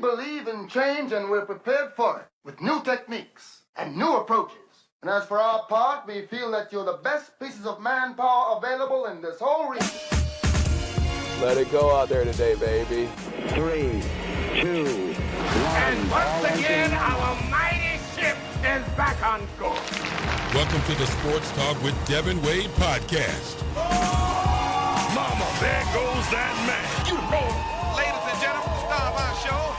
believe in change and we're prepared for it with new techniques and new approaches. And as for our part, we feel that you're the best pieces of manpower available in this whole region. Let it go out there today, baby. 3, 2, 1. And once again, our mighty ship is back on course. Welcome to the Sports Talk with Devin Wade podcast. Oh! Mama, there goes that man. You the man. Ladies and gentlemen, star of our show.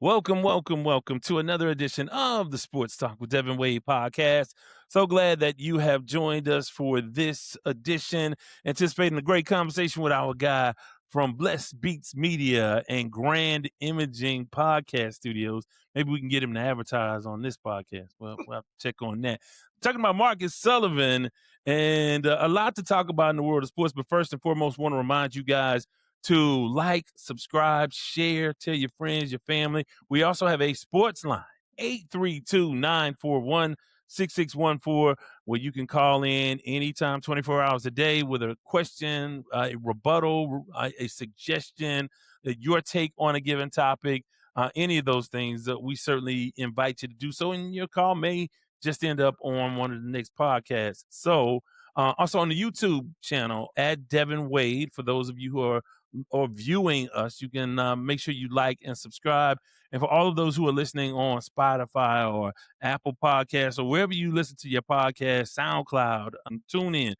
Welcome to another edition of the Sports Talk with Devin Wade podcast. So glad that you have joined us for this edition, anticipating a great conversation with our guy from Blessed Beats Media and Grand Imaging Podcast Studios. Maybe we can get him to advertise on this podcast. Well, we'll have to check on that. Talking about Marcus Sullivan, and a lot to talk about in the world of sports. But first and foremost, want to remind you guys to like, subscribe, share, tell your friends, your family. We also have a sports line, 832-941-6614, where you can call in anytime, 24 hours a day with a question, a rebuttal, a suggestion, your take on a given topic, any of those things. We certainly invite you to do so, and your call may just end up on one of the next podcasts. So also on the YouTube channel, at Devin Wade, for those of you who are viewing us, you can make sure you like and subscribe. And for all of those who are listening on Spotify or Apple Podcasts or wherever you listen to your podcast, SoundCloud, tune in.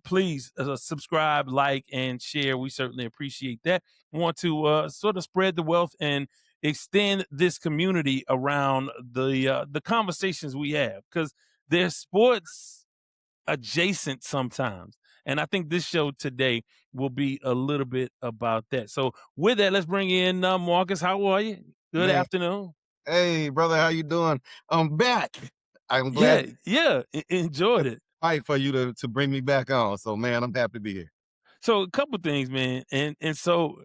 Please subscribe, like, and share. We certainly appreciate that. We want to sort of spread the wealth and extend this community around the conversations we have, because there's sports adjacent sometimes. And I think this show today will be a little bit about that. So with that, let's bring in Marcus. How are you? Good afternoon. Hey, brother, how you doing? I'm back. I'm glad. Yeah, enjoyed it. Fight for you to bring me back on. So, man, I'm happy to be here. So a couple things, man. And so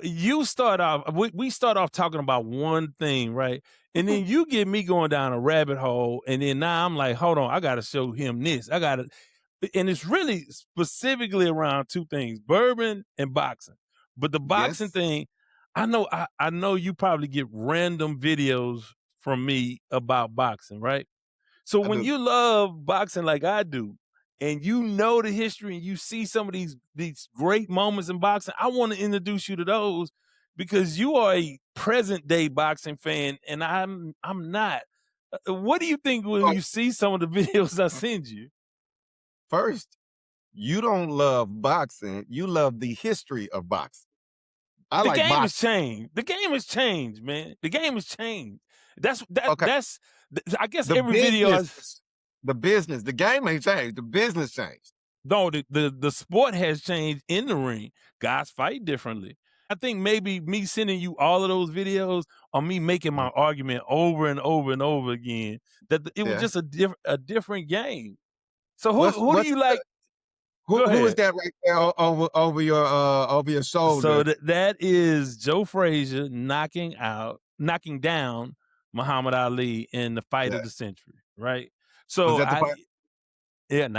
you start off, we start off talking about one thing, right? And then you get me going down a rabbit hole. And then now I'm like, hold on, I got to show him this. And it's really specifically around two things, bourbon and boxing. But the boxing thing, I know you probably get random videos from me about boxing, right? So when you love boxing like I do, and you know the history and you see some of these great moments in boxing, I want to introduce you to those, because you are a present day boxing fan and I'm not. What do you think when you see some of the videos I send you? First, you don't love boxing. You love the history of boxing. The game has changed. The game has changed, man. The game has changed. That's I guess every video the business, the game ain't changed. The business changed. No, the sport has changed in the ring. Guys fight differently. I think maybe me sending you all of those videos or me making my argument over and over and over again, that it was just a different game. So who do you like? Who is that right there over your shoulder? So that is Joe Frazier knocking down Muhammad Ali in the fight of the century, right? So was it?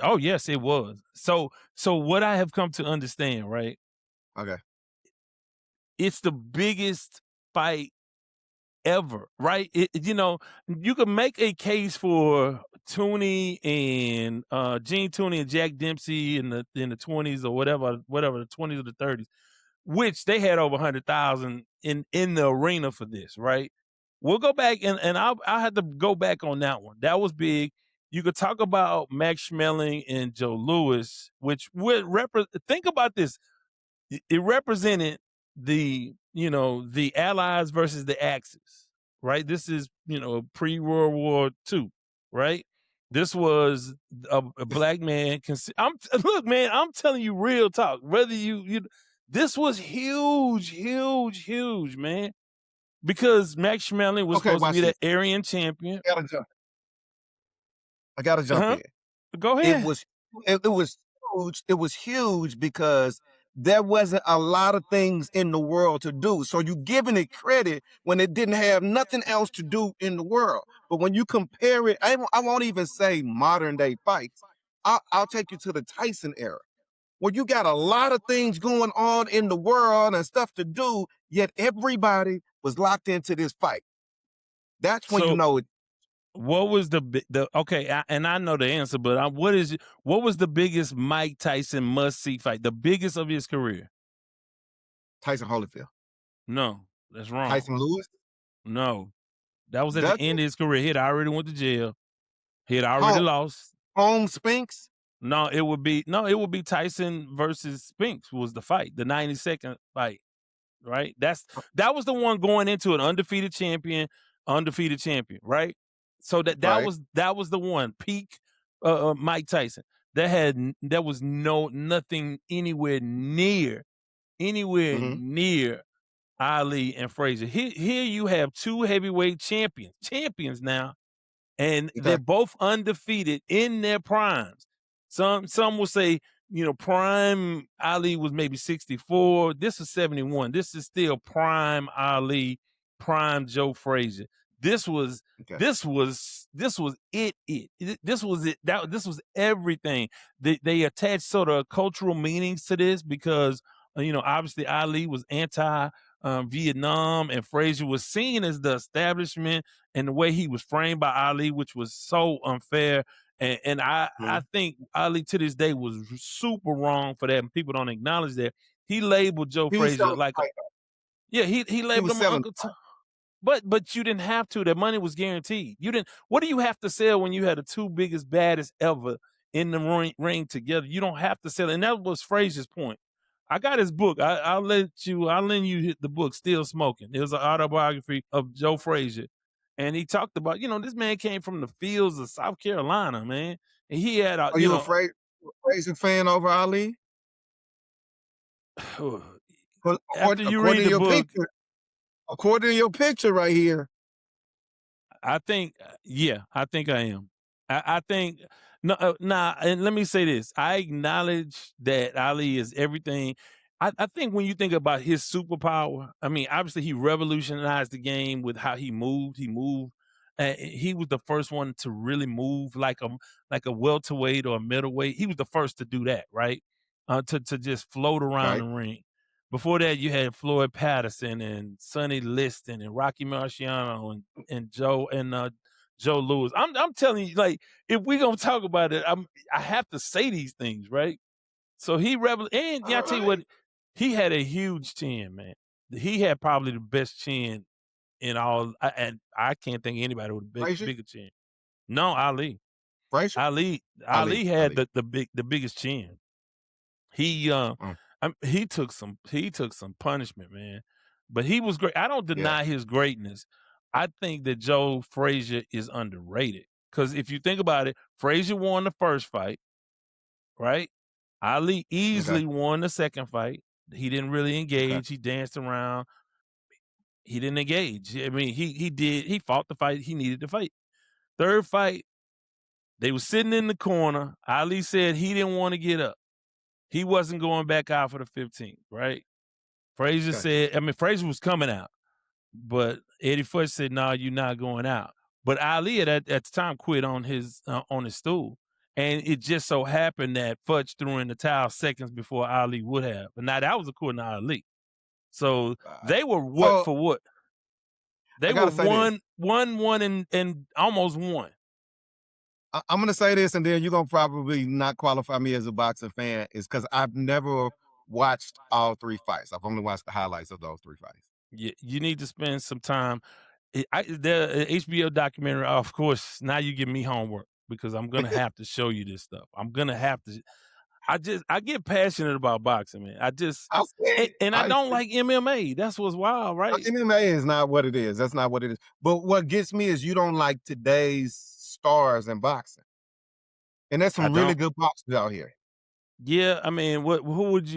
Oh, yes, it was. So what I have come to understand, right? Okay. It's the biggest fight ever, right? You could make a case for Tooney and Gene Tooney and Jack Dempsey in the 20s or whatever, the 20s or the 30s, which they had over 100,000 in the arena for this, right? We'll go back and I'll have to go back on that one. That was big. You could talk about Max Schmeling and Joe Louis, which would think about this. It represented the Allies versus the Axis, right? This is, pre-World War II, right? This was a black man. Look, man, I'm telling you real talk. Whether this was huge, man. Because Max Schmeling was supposed to be the Aryan champion. I gotta jump in. Go ahead. It was huge. It was huge because there wasn't a lot of things in the world to do. So you're giving it credit when it didn't have nothing else to do in the world. But when you compare it, I won't even say modern day fights. I'll take you to the Tyson era. Well, you got a lot of things going on in the world and stuff to do, yet everybody was locked into this fight. That's when you So know it. what was okay? And I know the answer, but what was the biggest Mike Tyson must see fight? The biggest of his career? Tyson Holyfield, No, that's wrong. Tyson Lewis, No, that was at the Dutton, end of his career. He had already went to jail. He had already lost. Holmes, Spinks. No, it would be Tyson versus Spinks was the fight, the 90-second fight, right? That was the one going into an undefeated champion, right? So that Right. was the one peak Mike Tyson. There was nothing anywhere near Ali and Frazier. Here you have two heavyweight champions now, and they're both undefeated in their primes. Some will say, prime Ali was maybe 64. This is 71. This is still prime Ali, prime Joe Frazier. This was it. This was it. This was it. This was everything. They attached sort of cultural meanings to this because obviously Ali was anti Vietnam, and Frazier was seen as the establishment, and the way he was framed by Ali, which was so unfair. And I think Ali to this day was super wrong for that, and people don't acknowledge that. He labeled Joe Frazier like he labeled him Uncle Tom. But you didn't have to. That money was guaranteed. You didn't. What do you have to sell when you had the two biggest, baddest ever in the ring together? You don't have to sell. And that was Frazier's point. I got his book. I'll lend you the book, Still Smoking. It was an autobiography of Joe Frazier. And he talked about, this man came from the fields of South Carolina, man. And he had Are you a Frazier fan over Ali? After you read the book, according to your picture right here, I think I am. I think and let me say this. I acknowledge that Ali is everything. I think when you think about his superpower, I mean, obviously he revolutionized the game with how he moved. He moved. He was the first one to really move like a welterweight or a middleweight. He was the first to do that, right? To just float around the ring. Before that, you had Floyd Patterson and Sonny Liston and Rocky Marciano and Joe Louis. I'm telling you, like, if we're gonna talk about it, I have to say these things, right? So he and I tell you what, he had a huge chin, man. He had probably the best chin in all, and I can't think of anybody with a bigger chin. No, Ali. Frazier? Ali had the biggest chin. He he took some punishment, man. But he was great. I don't deny his greatness. I think that Joe Frazier is underrated. Because if you think about it, Frazier won the first fight, right? Ali easily won the second fight. He didn't really engage. He danced around. He didn't engage. I mean, he fought the fight he needed to fight. Third fight, they were sitting in the corner. Ali said he didn't want to get up. He wasn't going back out for the 15th, right? Frazier said, Frazier was coming out, but Eddie Futch said, "No, you're not going out." But Ali at the time quit on his stool, and it just so happened that Futch threw in the towel seconds before Ali would have. But now that was according to Ali. So they were what for what? They were one, and almost won. I'm going to say this, and then you're going to probably not qualify me as a boxing fan, is because I've never watched all three fights. I've only watched the highlights of those three fights. Yeah, you need to spend some time. The HBO documentary, of course, now you give me homework because I'm going to have to show you this stuff. I'm going to have to. I get passionate about boxing, man. I don't like MMA. That's what's wild, right? MMA is not what it is. That's not what it is. But what gets me is you don't like today's stars in boxing. And there's some really good boxers out here. Yeah, I mean, who would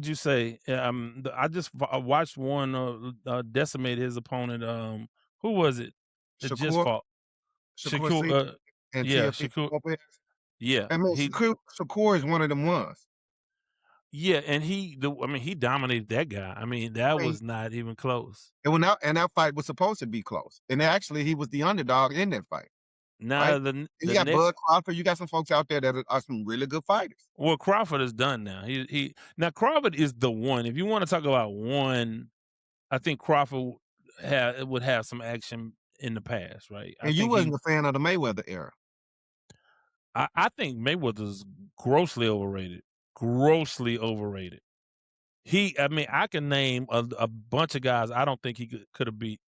you say? I just watched one decimate his opponent. Who was it that just fought? Shakur. Shakur. Yeah, I mean, Shakur is one of them ones. Yeah, and he dominated that guy. I mean, that was not even close. And that fight was supposed to be close. And actually, he was the underdog in that fight. Now right? the You the got next Bud Crawford. You got some folks out there that are some really good fighters. well, Crawford is done now. He now Crawford is the one. If you want to talk about one, I think Crawford would have some action in the past, right? I And you think he wasn't a fan of the Mayweather era. I think Mayweather's grossly overrated. Grossly overrated. I mean, I can name a bunch of guys I don't think he could have beat.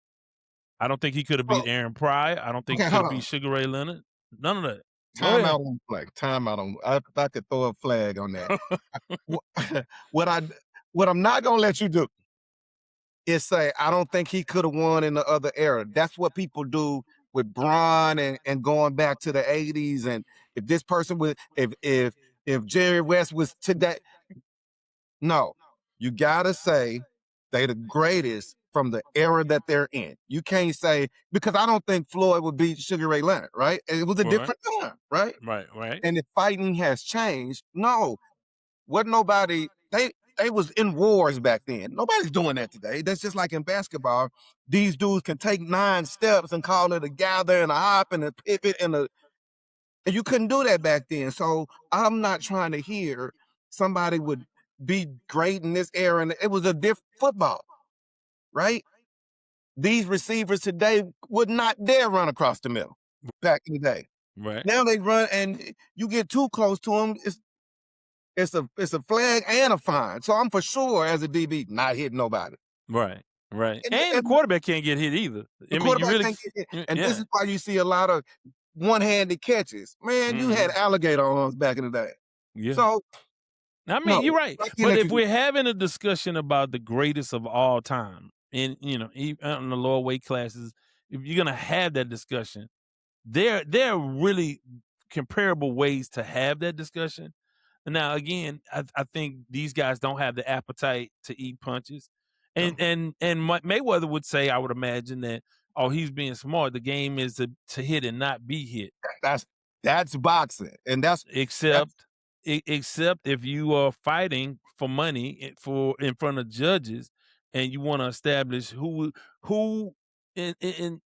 I don't think he could have beat Well, Aaron Pryor. I don't think he okay, could hold have on. beat Sugar Ray Leonard. None of that. Go Time ahead. out on flag. Time out on. I could throw a flag on that. what I what I'm not gonna let you do is say I don't think he could have won in the other era. That's what people do with Braun and going back to the 80s. And if this person was if Jerry West was today, no, you gotta say they the greatest from the era that they're in. You can't say because I don't think Floyd would beat Sugar Ray Leonard, right? It was a Right. different time, right? Right. And if fighting has changed, no, wasn't nobody they was in wars back then. Nobody's doing that today. That's just like in basketball. These dudes can take 9 steps and call it a gather and a hop and a pivot and you couldn't do that back then. So I'm not trying to hear somebody would be great in this era. And it was a different football, right? These receivers today would not dare run across the middle back in the day. Right. Now they run and you get too close to them. It's a flag and a fine. So I'm for sure as a DB not hitting nobody. Right. And the And quarterback can't get hit either. the I mean, you quarterback really can't get hit. And yeah. this is why you see a lot of one-handed catches. Man, you had alligator arms back in the day. Yeah. So I mean, no, you're right. I can't But let if you- we're having a discussion about the greatest of all time, and even in the lower weight classes, if you're gonna have that discussion, there are really comparable ways to have that discussion. Now, again, I think these guys don't have the appetite to eat punches, and Mayweather would say, I would imagine that, oh, he's being smart. The game is to hit and not be hit. that's boxing, and that's Except if you are fighting for money in front of judges, and you want to establish who in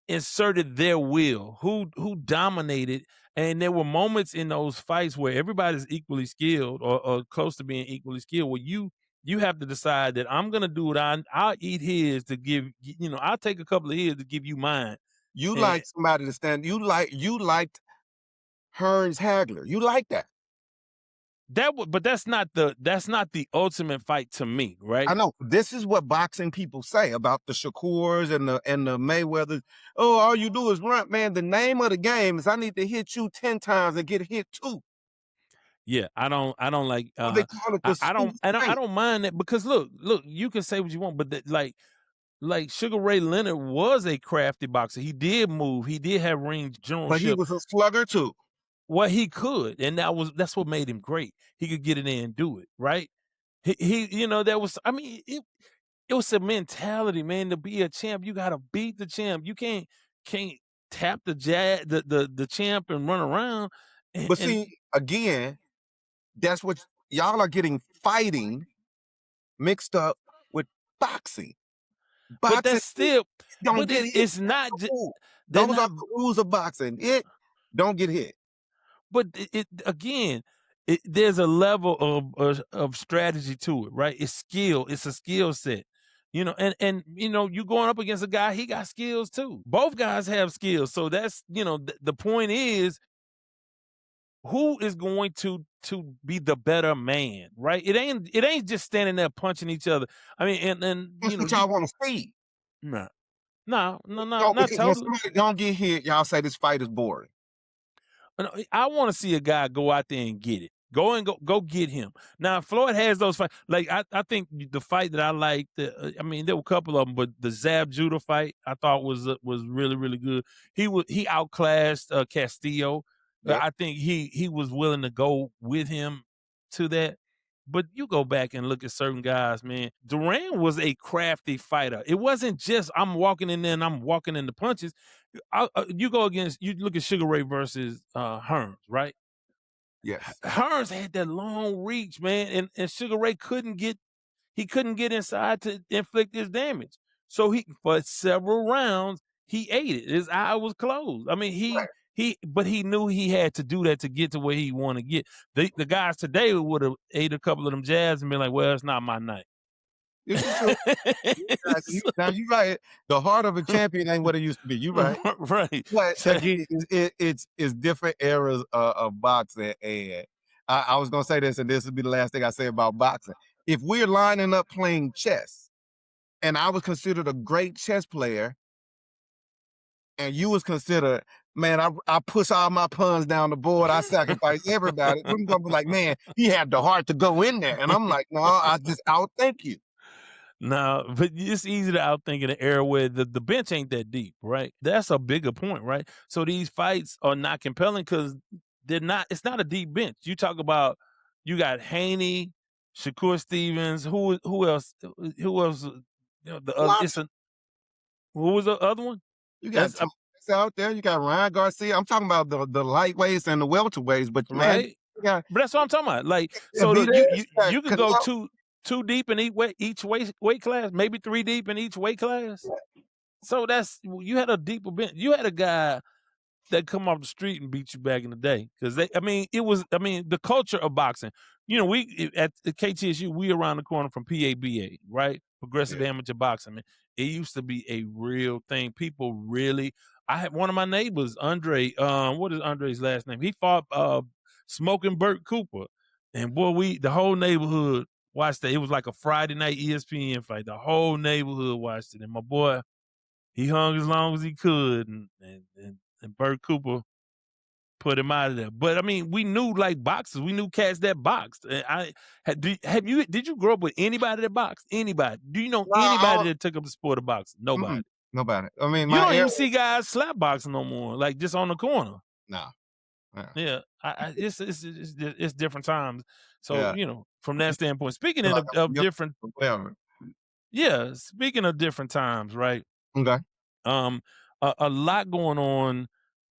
inserted their will, who dominated. And there were moments in those fights where everybody's equally skilled or close to being equally skilled, where you have to decide that I'm gonna do what I'll eat his to give, I'll take a couple of his to give you mine. you And like somebody to stand. You liked Hearns Hagler. You like that. but that's not the ultimate fight to me, right? I know. This is what boxing people say about the Shakurs and the Mayweathers. Oh, all you do is run, man. The name of the game is I need to hit you 10 times and get hit 2. Yeah, I don't like. So they call it the I don't sweet mind that, because look, you can say what you want, but like Sugar Ray Leonard was a crafty boxer. He did move. He did have ring generalship. But he was a slugger too. Well, he could, and that's what made him great. He could get in there and do it, right? He that was. I mean, it was a mentality, man. To be a champ, you got to beat the champ. You can't tap the champ and run around. But see, again, that's what y'all are getting fighting mixed up with boxing. But that's still. don't But get hit. it's not. Those are the rules of boxing. Don't get hit. But there's a level of strategy to it, right? It's skill. It's a skill set, and you going up against a guy, he got skills too. Both guys have skills. So that's, the point is, who is going to be the better man, right? It ain't just standing there punching each other. I mean, and That's what y'all want to see. No, No, not because when totally. somebody don't get hit, y'all say this fight is boring. I want to see a guy go out there and get it. Go get him. Now, Floyd has those fights. Like, I think the fight that I liked, I mean, there were a couple of them, but the Zab Judah fight I thought was really, really good. He outclassed Castillo. Yep. I think he was willing to go with him to that. But you go back and look at certain guys, man. Duran was a crafty fighter. It wasn't just I'm walking in there and I'm walking in the punches. You look at Sugar Ray versus Hearns, right? Yes. Hearns had that long reach, man, and Sugar Ray couldn't get inside to inflict his damage. So for several rounds, he ate it. His eye was closed. I mean, Right. but he knew he had to do that to get to where he wanted to get. The guys today would have ate a couple of them jabs and been like, well, it's not my night. This is true. Now you're right. The heart of a champion ain't what it used to be. You're right. Right. But So- again, it's different eras of boxing. And I was gonna say this, and this will be the last thing I say about boxing. If we're lining up playing chess, and I was considered a great chess player, and you was considered, man, I push all my pawns down the board, I sacrifice everybody. I'm gonna be like, man, he had the heart to go in there, and I'm like, no, I just outthink you. No, but it's easy to outthink in an era where the bench ain't that deep, right? That's a bigger point, right? So these fights are not compelling because they're not. It's not a deep bench. You talk about you got Haney, Shakur Stevens. Who else? Who else? You know, the other. Who was the other one? You got Thomas out there. You got Ryan Garcia. I'm talking about the lightweights and the welterweights, but man, Right. but that's what I'm talking about. Like, so you could go two deep in each weight class, maybe 3 deep in each weight class. So you had a deeper bench. You had a guy that come off the street and beat you back in the day because the culture of boxing. You know, we at the KTSU, we around the corner from PABA, right? Progressive Amateur Boxing. Man, it used to be a real thing. People really. I had one of my neighbors, Andre. What is Andre's last name? He fought Smoking Burt Cooper, and boy, the whole neighborhood watched it. It was like a Friday night ESPN fight. The whole neighborhood watched it, and my boy, he hung as long as he could, and Burt Cooper put him out of there. But I mean, we knew like boxers. We knew cats that boxed. And did you grow up with anybody that boxed? Anybody? Do you know anybody that took up the sport of boxing? Nobody. Nobody. I mean, you don't even see guys slap boxing no more, like just on the corner. No. Yeah, it's different times. So you know, from that standpoint, speaking of different, speaking of different times, right? Okay. A lot going on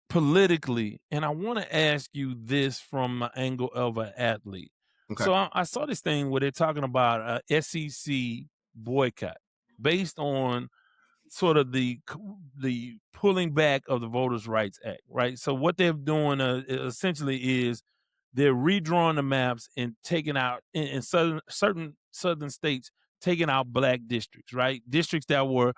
politically, and I want to ask you this from the angle of an athlete. Okay. So I saw this thing where they're talking about a SEC boycott based on sort of the pulling back of the Voters' Rights Act, right? So what they're doing essentially is they're redrawing the maps and taking out in certain southern states, taking out black districts, right? Districts that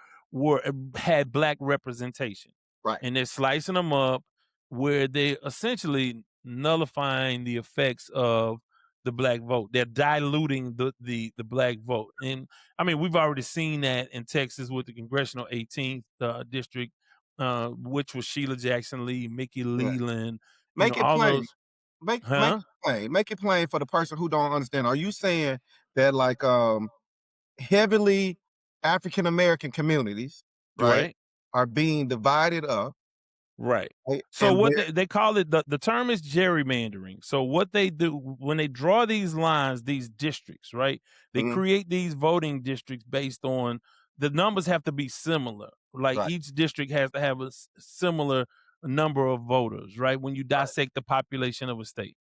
had black representation, right? And they're slicing them up where they essentially nullifying the effects of the black vote. They're diluting the black vote. And I mean, we've already seen that in Texas with the congressional 18th district, which was Sheila Jackson Lee, Mickey Leland. Make it plain. Make it plain for the person who don't understand. Are you saying that like heavily African American communities, right, are being divided up? Right. So what they call it, the term is gerrymandering. So what they do when they draw these lines, these districts, right? They create these voting districts based on the numbers have to be similar. Like each district has to have a similar number of voters, right? When you dissect the population of a state.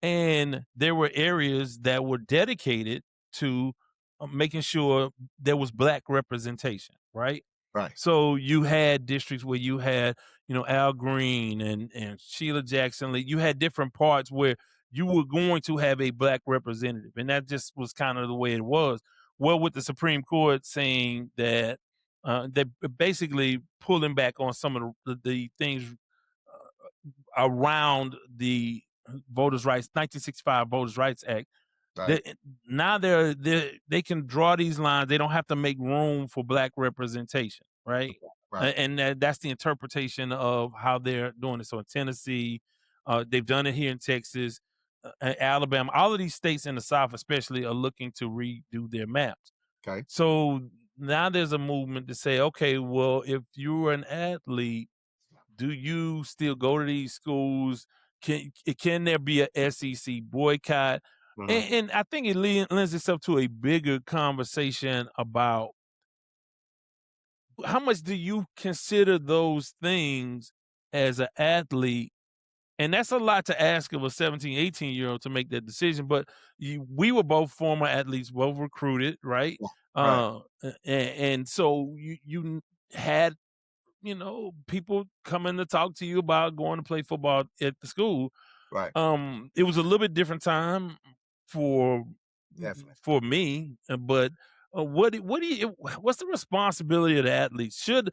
And there were areas that were dedicated to making sure there was black representation, right? Right. So you had districts where you had, Al Green and Sheila Jackson Lee. You had different parts where you were going to have a black representative. And that just was kind of the way it was. Well, with the Supreme Court saying that they're basically pulling back on some of the things around the Voters' Rights, 1965 Voters' Rights Act. Right. Now they can draw these lines. They don't have to make room for black representation, right? Right. And that's the interpretation of how they're doing it. So in Tennessee, they've done it here in Texas, Alabama. All of these states in the South, especially, are looking to redo their maps. Okay. So now there's a movement to say, okay, well, if you're an athlete, do you still go to these schools? Can there be a SEC boycott? And I think it lends itself to a bigger conversation about how much do you consider those things as an athlete? And that's a lot to ask of a 17, 18-year-old to make that decision. But we were both former athletes, both recruited, right? And so you had people coming to talk to you about going to play football at the school. Right. It was a little bit different time for Definitely. for me, but what's the responsibility of the athletes? Should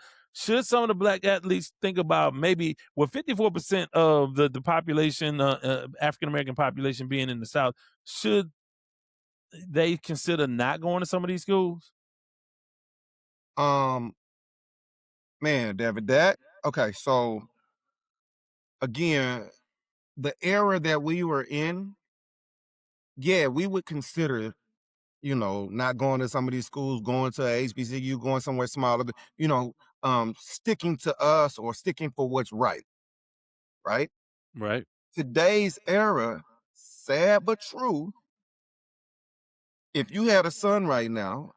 some of the black athletes think about maybe with 54% of the population, African American population being in the South, should they consider not going to some of these schools? Man, David, okay, so again, the era that we were in, yeah, we would consider, not going to some of these schools, going to a HBCU, going somewhere smaller, sticking to us or sticking for what's right, right? Right. Today's era, sad but true, if you had a son right now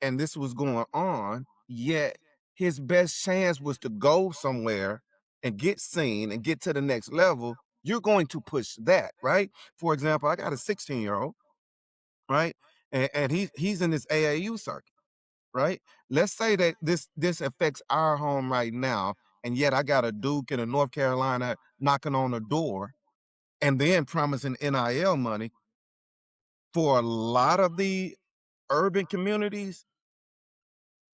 and this was going on, yet his best chance was to go somewhere and get seen and get to the next level, you're going to push that, right? For example, I got a 16-year-old, right? And he's in this AAU circuit, right? Let's say that this affects our home right now, and yet I got a Duke and a North Carolina knocking on the door and then promising NIL money. For a lot of the urban communities,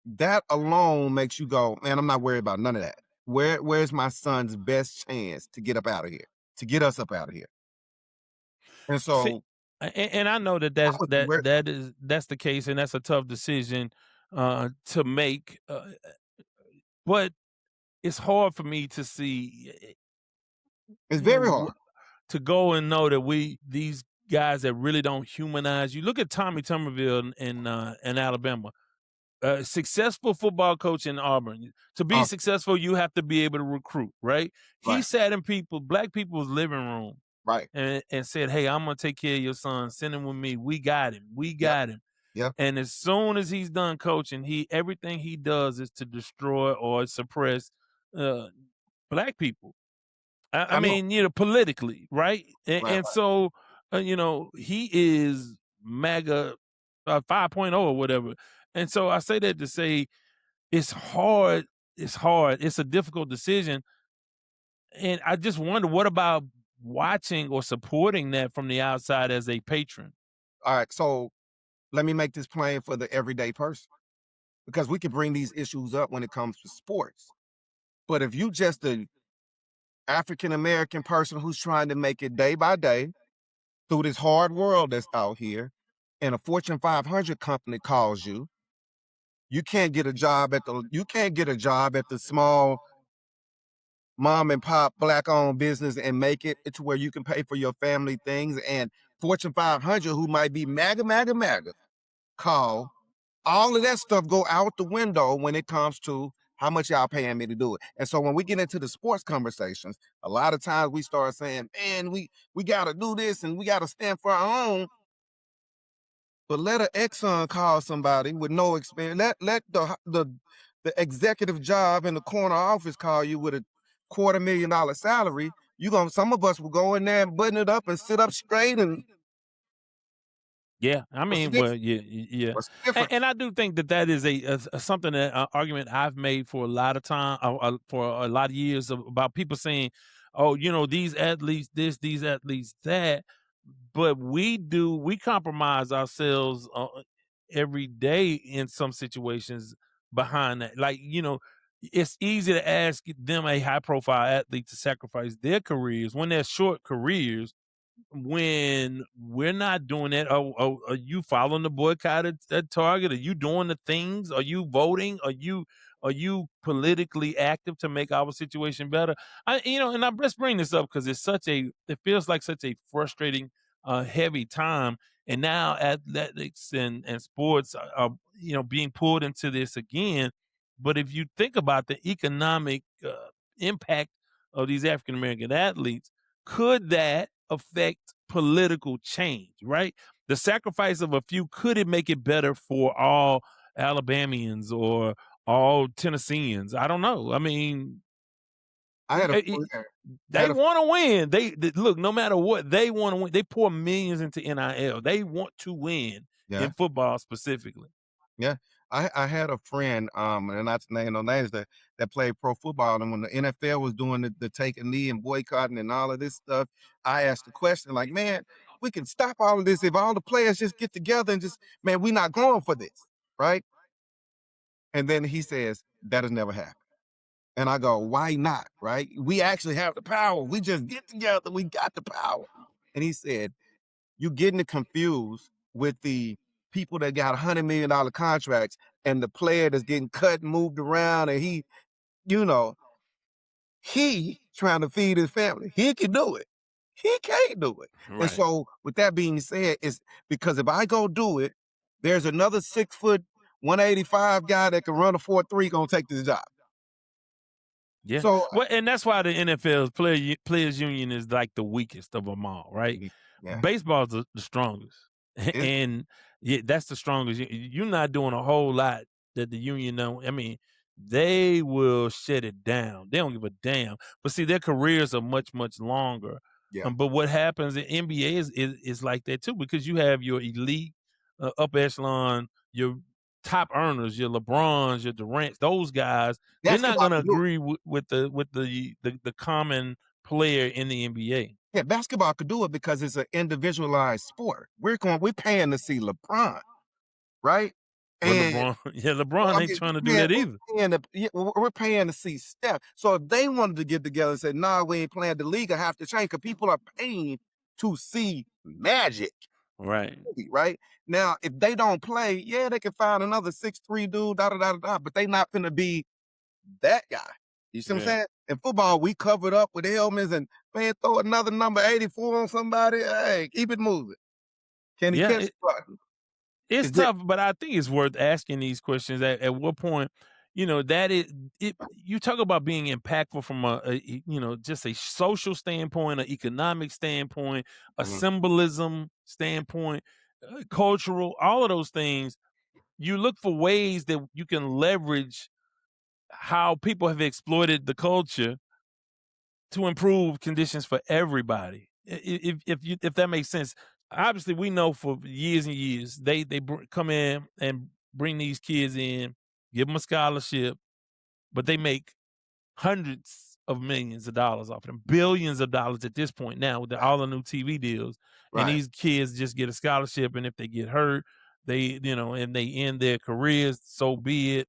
that alone makes you go, man, I'm not worried about none of that. Where's my son's best chance to get up out of here, to get us up out of here? And See, so and I know that I would be worried. that's the case, and that's a tough decision to make. But it's hard for me to see, It's very hard. to go and know that these guys that really don't humanize you. Look at Tommy Tuberville in Alabama. Successful football coach in Auburn. To be successful, you have to be able to recruit, right? He Right. sat in black people's living room, Right. and said, "Hey, I'm gonna take care of your son. Send him with me. We got him. We got him." Yep. And as soon as he's done coaching, everything he does is to destroy or suppress black people. I know. mean, politically, right? And, Right. and so, he is MAGA 5.0 or whatever. And so I say that to say it's hard. It's hard. It's a difficult decision. And I just wonder, what about watching or supporting that from the outside as a patron? All right. So let me make this plain for the everyday person, because we can bring these issues up when it comes to sports. But if you just a African American person who's trying to make it day by day through this hard world that's out here, and a Fortune 500 company calls you, you can't get a job at the small mom and pop black owned business and make it to where you can pay for your family things, and Fortune 500 who might be MAGA call, all of that stuff go out the window when it comes to how much y'all paying me to do it. And so when we get into the sports conversations, a lot of times we start saying, man, we got to do this and we got to stand for our own. But let an Exxon call somebody with no experience. Let the executive job in the corner office call you with a $250,000 salary. Some of us will go in there and button it up and sit up straight. And Yeah, I mean, well, yeah. what's the difference? And I do think that is a something that argument I've made for a lot of time, for a lot of years, about people saying, "Oh, these athletes this, these athletes that," but we compromise ourselves every day in some situations behind that. Like, it's easy to ask them, a high profile athlete, to sacrifice their careers when they're short careers, when we're not doing that. Are you following the boycott at Target? Are you doing the things? Are you voting? Are you politically active to make our situation better? And I just bring this up because it feels like such a frustrating, heavy time. And now athletics and sports are being pulled into this again. But if you think about the economic impact of these African American athletes, could that affect political change, right? The sacrifice of a few, could it make it better for all Alabamians or all Tennesseans? I don't know. I mean, I had a they want to win. They look, no matter what, they want to win. They pour millions into NIL. They want to win in football specifically. Yeah. I had a friend, and not to name no names, that played pro football, and when the NFL was doing the take a knee and boycotting and all of this stuff, I asked the question like, man, we can stop all of this if all the players just get together and just, man, we're not going for this, right? And then he says, that has never happened. And I go, why not, right? We actually have the power. We just get together. We got the power. And he said, you're getting it confused with the people that got $100 million contracts and the player that's getting cut and moved around, and he trying to feed his family. He can do it. He can't do it. Right. And so with that being said, it's because if I go do it, there's another 6 foot, 185 guy that can run a 4.3 gonna take this job. Yeah. So well, and that's why the NFL's players union is like the weakest of them all, right? yeah, Baseball's the strongest, and yeah, that's the strongest. You're not doing a whole lot that the union don't. I mean, they will shut it down. They don't give a damn. But see, their careers are much longer. yeah. But what happens in NBA is like that too, because you have your elite, upper echelon, your top earners, your LeBrons, your Durants, those guys. They're not going to agree with the common player in the NBA. Yeah, basketball could do it because it's an individualized sport. We're paying to see LeBron, right? Well, And LeBron ain't trying to do that either. We're paying to see Steph. So if they wanted to get together and say, nah, we ain't playing, the league will have to change because people are paying to see Magic. Right. Right? Now, if they don't play, yeah, they can find another 6'3" dude, but they not finna be that guy. You see what I'm saying? In football, we covered up with helmets and, man, throw another number 84 on somebody. Hey, keep it moving. Can he catch the button? It's tough, but I think it's worth asking these questions. At what point, that is it. You talk about being impactful from just a social standpoint, an economic standpoint, a symbolism standpoint, cultural, all of those things. You look for ways that you can leverage how people have exploited the culture to improve conditions for everybody. If that makes sense. Obviously, we know for years and years they come in and bring these kids in, give them a scholarship, but they make hundreds of millions of dollars off of them, billions of dollars at this point now with all the new TV deals. Right. And these kids just get a scholarship, and if they get hurt, they and they end their careers, so be it.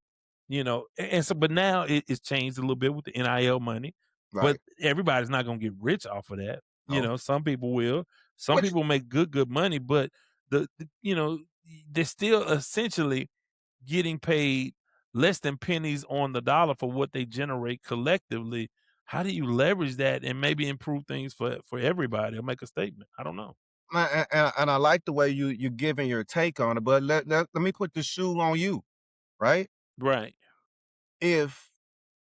And so, but now it's changed a little bit with the NIL money. Right. But everybody's not going to get rich off of that. Some people will. Some people make good money, but they're still essentially getting paid less than pennies on the dollar for what they generate collectively. How do you leverage that and maybe improve things for everybody or make a statement? I don't know. And I like the way you're giving your take on it, but let me put the shoe on you, right? Right. If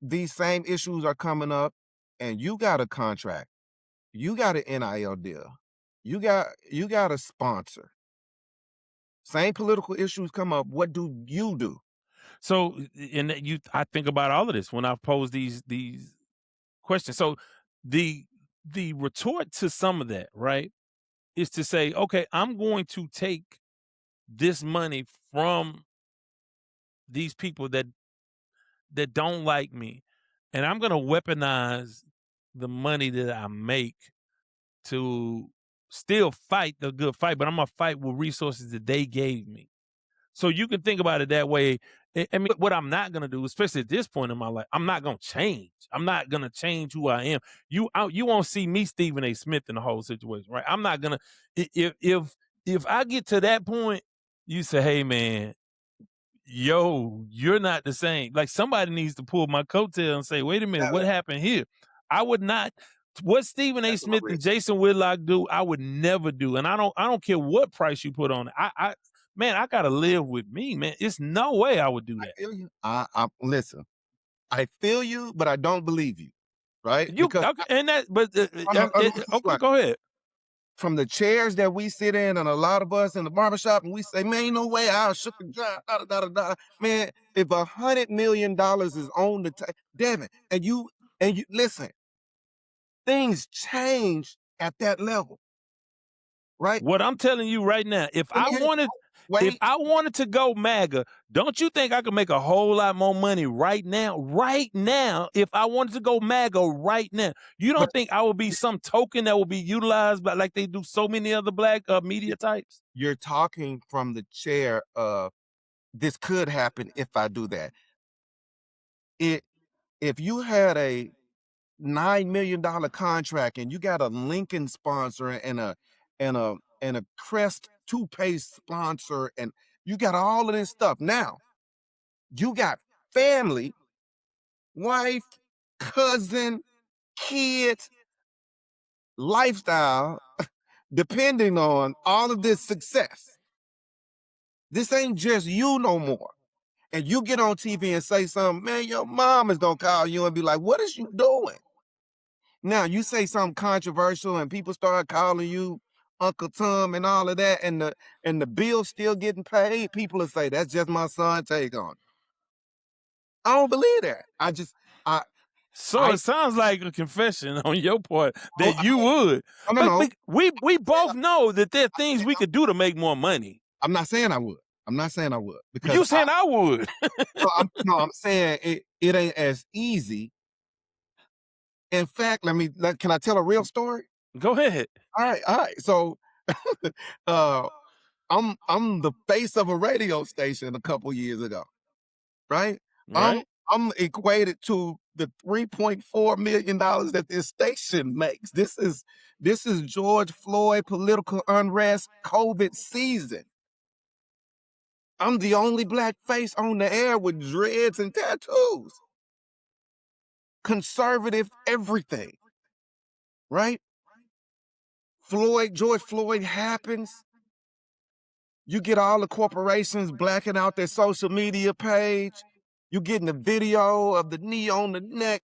these same issues are coming up and you got a contract, you got an NIL deal, you got a sponsor, same political issues come up, what do you do? So, I think about all of this when I pose these questions. So the retort to some of that, right, is to say, okay, I'm going to take this money from these people that don't like me, and I'm going to weaponize the money that I make to still fight the good fight, but I'm going to fight with resources that they gave me. So you can think about it that way. I mean, what I'm not going to do, especially at this point in my life, I'm not going to change. I'm not going to change who I am. You won't see me Stephen A. Smith in the whole situation, right? I'm not going to, if I get to that point, you say, hey man, you're not the same. Like somebody needs to pull my coattail and say, wait a minute, what happened here? I would not. What Stephen A. Smith and Jason Whitlock do, I would never do. And I don't care what price you put on it. Man, I gotta live with me, man. It's no way I would do that. I feel you. Listen, I feel you, but I don't believe you, right? Go ahead. From the chairs that we sit in, and a lot of us in the barbershop, and we say, man, ain't no way I'll shook and job, man. If $100 million is on the table, damn it, and you listen, things change at that level, right? What I'm telling you right now, if I wanted If I wanted to go MAGA, don't you think I could make a whole lot more money right now? Right now, if I wanted to go MAGA right now, you don't think I would be some token that will be utilized by like they do so many other black media types? You're talking from the chair of this could happen if I do that. If you had a $9 million contract and you got a Lincoln sponsor and a Crest toothpaste sponsor and you got all of this stuff. Now you got family, wife, cousin, kids, lifestyle, depending on all of this success. This ain't just you no more. And you get on TV and say something, man, your mom is gonna call you and be like, what is you doing? Now you say something controversial and people start calling you Uncle Tom and all of that, and the bill's still getting paid. People will say, that's just my son take on it. I don't believe that. It sounds like a confession on your part that you would. No. We both know that there are things we could do to make more money. I'm not saying I would. Because you saying I would. I'm saying it ain't as easy. In fact, can I tell a real story? Go ahead. All right. So I'm the face of a radio station a couple years ago. Right? I'm equated to the $3.4 million that this station makes. This is George Floyd political unrest COVID season. I'm the only black face on the air with dreads and tattoos. Conservative everything. Right? George Floyd happens. You get all the corporations blacking out their social media page. You getting a video of the knee on the neck.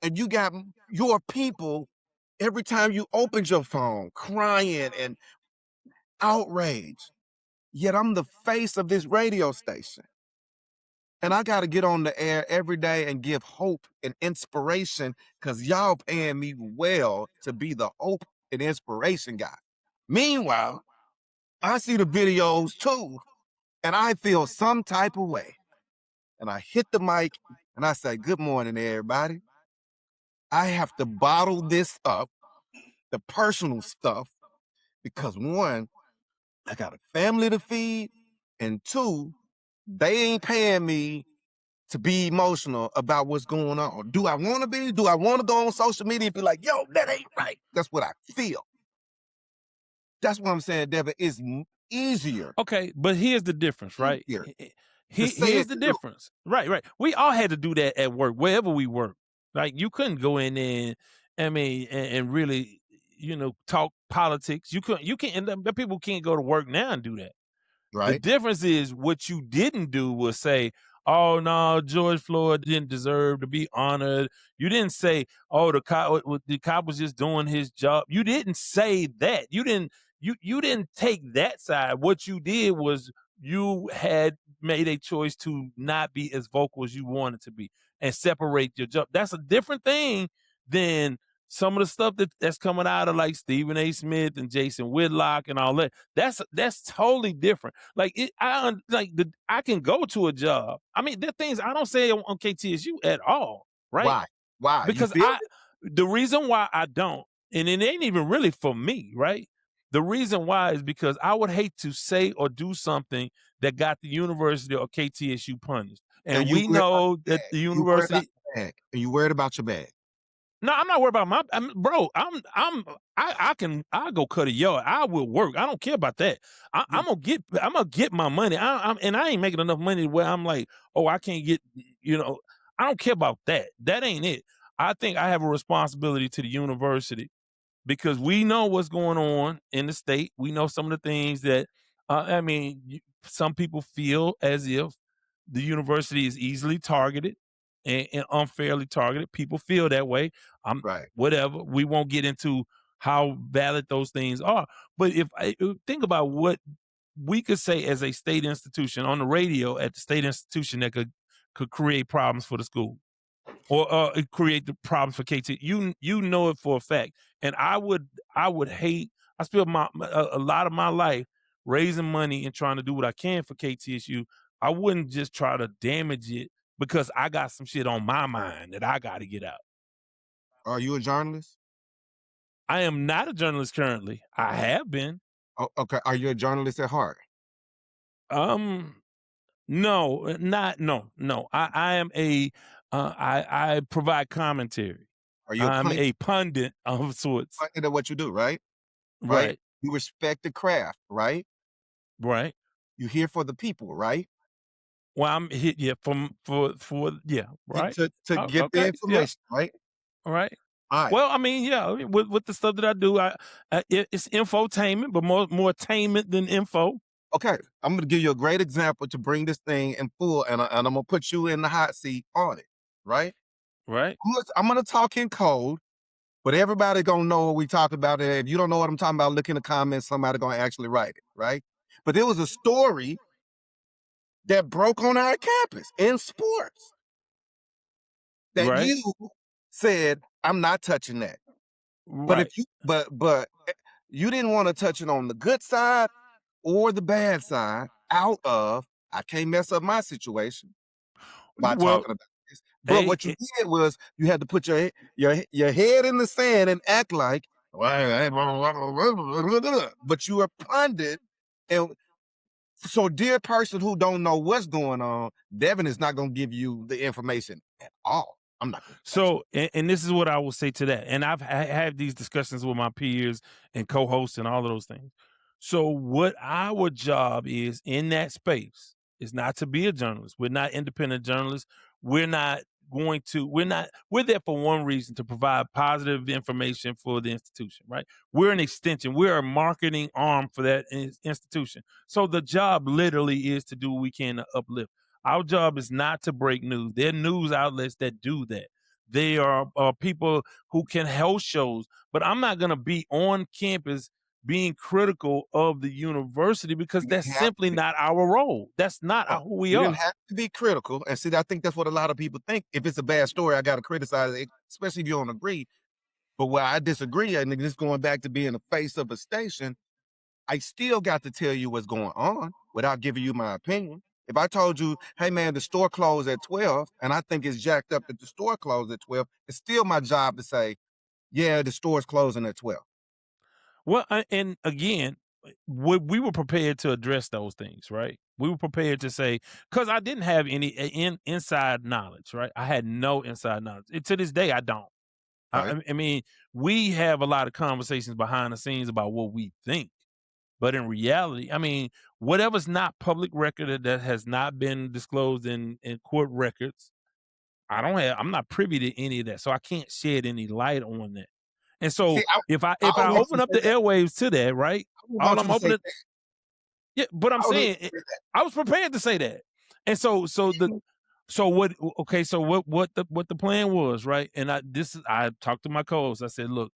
And you got your people, every time you open your phone, crying and outrage. Yet I'm the face of this radio station. And I got to get on the air every day and give hope and inspiration because y'all paying me well to be the hope and inspiration guy. Meanwhile, I see the videos too, and I feel some type of way. And I hit the mic and I say, good morning, everybody. I have to bottle this up, the personal stuff, because one, I got a family to feed, and two, they ain't paying me to be emotional about what's going on. Do I want to be? Do I want to go on social media and be like, yo, that ain't right? That's what I feel. That's what I'm saying, Devin. It's easier. Okay, but here's the difference, right? Here's the difference. Right. We all had to do that at work, wherever we work. Like, you couldn't go in there, and really, talk politics. You can't, and people can't go to work now and do that. Right. The difference is what you didn't do was say, oh, no, George Floyd didn't deserve to be honored. You didn't say, oh, the cop was just doing his job. You didn't say that. You didn't take that side. What you did was you had made a choice to not be as vocal as you wanted to be and separate your job. That's a different thing than some of the stuff that's coming out of like Stephen A. Smith and Jason Whitlock and all that. That's totally different. Like I can go to a job. I mean, there are things I don't say on KTSU at all, right? Why? Because the reason why I don't, and it ain't even really for me, right? The reason why is because I would hate to say or do something that got the university or KTSU punished. And we know that the university. Are you worried about your bag? No, I'm not worried about bro. I'll go cut a yard. I will work. I don't care about that. I'm gonna get my money. And I ain't making enough money where I'm like, oh, I can't get, I don't care about that. That ain't it. I think I have a responsibility to the university because we know what's going on in the state. We know some of the things that, some people feel as if the university is easily targeted and unfairly targeted. People feel that way. Right. Whatever. We won't get into how valid those things are. But if think about what we could say as a state institution on the radio at the state institution that could create problems for the school or create the problems for KT. You know it for a fact. And I would hate. I spent a lot of my life raising money and trying to do what I can for KTSU, I wouldn't just try to damage it because I got some shit on my mind that I got to get out. Are you a journalist? I am not a journalist currently. I have been. Oh, okay. Are you a journalist at heart? No, no. I am I provide commentary. Are you a I'm pundit? a pundit of sorts. Pundit at what you do, right? Right, You respect the craft, right? right. You here for the people, right? Well, I'm hit, yeah, for yeah, right. To get the Okay, yeah, information, right? all right. All right. Well, I mean, yeah, with the stuff that I do, it's infotainment, but more attainment than info. Okay, I'm gonna give you a great example to bring this thing in full, and I'm gonna put you in the hot seat on it, right? Right, I'm gonna talk in code, but everybody gonna know what we talk about. And if you don't know what I'm talking about, look in the comments. Somebody gonna actually write it, right? But there was a story that broke on our campus in sports that right, you said, "I'm not touching that." But right. if you, but you didn't want to touch it on the good side or the bad side. Out of, I can't mess up my situation by Well, talking about this. But a, what you did was you had to put your head in the sand and act like, but you are pundit. And so, dear person who don't know what's going on, Devin is not going to give you the information at all. I'm not going to. So, and this is what I will say to that. And I've had these discussions with my peers and co-hosts and all of those things. So, what our job is in that space is not to be a journalist. We're not independent journalists. We're not going to, we're there for one reason, to provide positive information for the institution, right? We're an extension. We're a marketing arm for that institution. So the job literally is to do what we can to uplift. Our job is not to break news. There are news outlets that do that. They are people who can host shows, but I'm not going to be on campus being critical of the university because You that's didn't have to simply be. not our role. That's not No, who we you are. didn't have to be critical. And see, I think that's what a lot of people think. If it's a bad story, I got to criticize it, especially if you don't agree. But where I disagree, and this going back to being the face of a station, I still got to tell you what's going on without giving you my opinion. If I told you, hey man, the store closed at 12, and I think it's jacked up that the store closed at 12, it's still my job to say, yeah, the store's closing at 12. Well, and again, we were prepared to address those things, right? We were prepared to say, because I didn't have any inside knowledge, right? I had no inside knowledge. And to this day, I don't. Right? I mean, we have a lot of conversations behind the scenes about what we think. But in reality, I mean, whatever's not public record that has not been disclosed in court records, I'm not privy to any of that. So I can't shed any light on that. And so See, if I I don't want you open to up say the that. airwaves to that, right? I don't All want I'm you to say opening, that. yeah, but I'm I don't want you saying to say that. I was prepared to say that. And so what okay, so what the plan was, right? And I talked to my co-host. I said, look,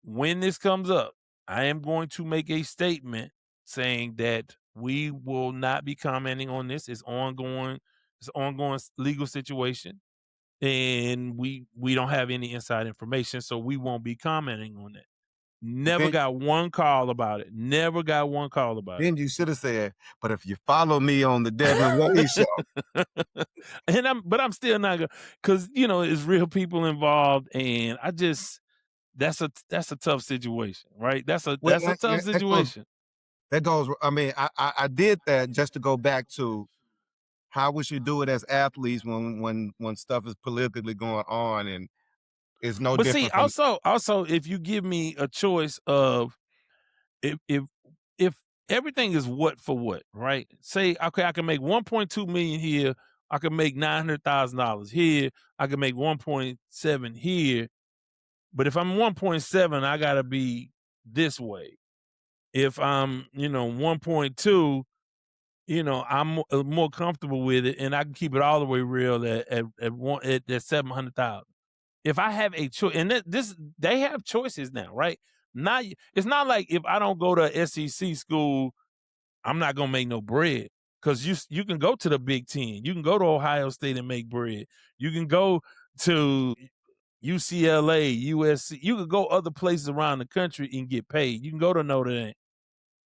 when this comes up, I am going to make a statement saying that we will not be commenting on this. It's ongoing. It's an ongoing legal situation, and we don't have any inside information, so we won't be commenting on it. But Never got one call about it. Never got one call about it. then you should have said, but if you follow me on the Devin Wade show, And I'm still not gonna, because it's real people involved, and that's a tough situation, right? That's a well, tough situation. that goes. I mean, I did that just to go back to how we should do it as athletes when stuff is politically going on, and it's no But see, different from. also, if you give me a choice of if everything is what for what, right? Say, okay, I can make 1.2 million here, I can make $900,000 here, I can make 1.7 here, but if I'm 1.7, I gotta be this way. If I'm 1.2, I'm more comfortable with it, and I can keep it all the way real at 700,000. If I have a choice, and they have choices now, right? It's not like if I don't go to SEC school, I'm not gonna make no bread, because you can go to the Big Ten, you can go to Ohio State and make bread, you can go to UCLA, USC, you can go other places around the country and get paid. You can go to Notre Dame.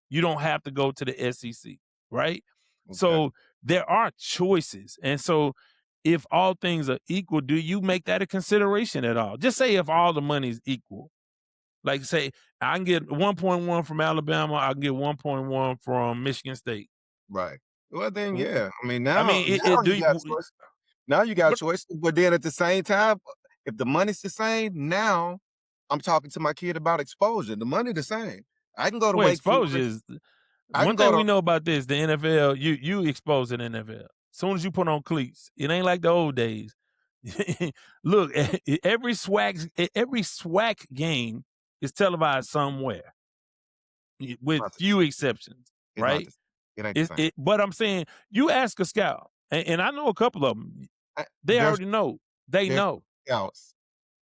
You don't have to go to the SEC, right? Okay. So there are choices. And so if all things are equal, do you make that a consideration at all? Just say if all the money is equal. Like say I can get 1.1 from Alabama, I can get 1.1 from Michigan State. Right. Well, then, yeah. I mean, I now, mean, now do you got you, choices. Now you got but choices, but then at the same time, if the money's the same, now I'm talking to my kid about exposure. The money the same. I can go to well, Wake exposure Forest. is I one can go thing we to know about this, the NFL, you expose in the NFL. As soon as you put on cleats, it ain't like the old days. Look, every SWAC game is televised somewhere, with not the- few exceptions, it's not right? the, it ain't the same. But I'm saying you ask a scout, and I know a couple of them. They There's already know. They there's know. scouts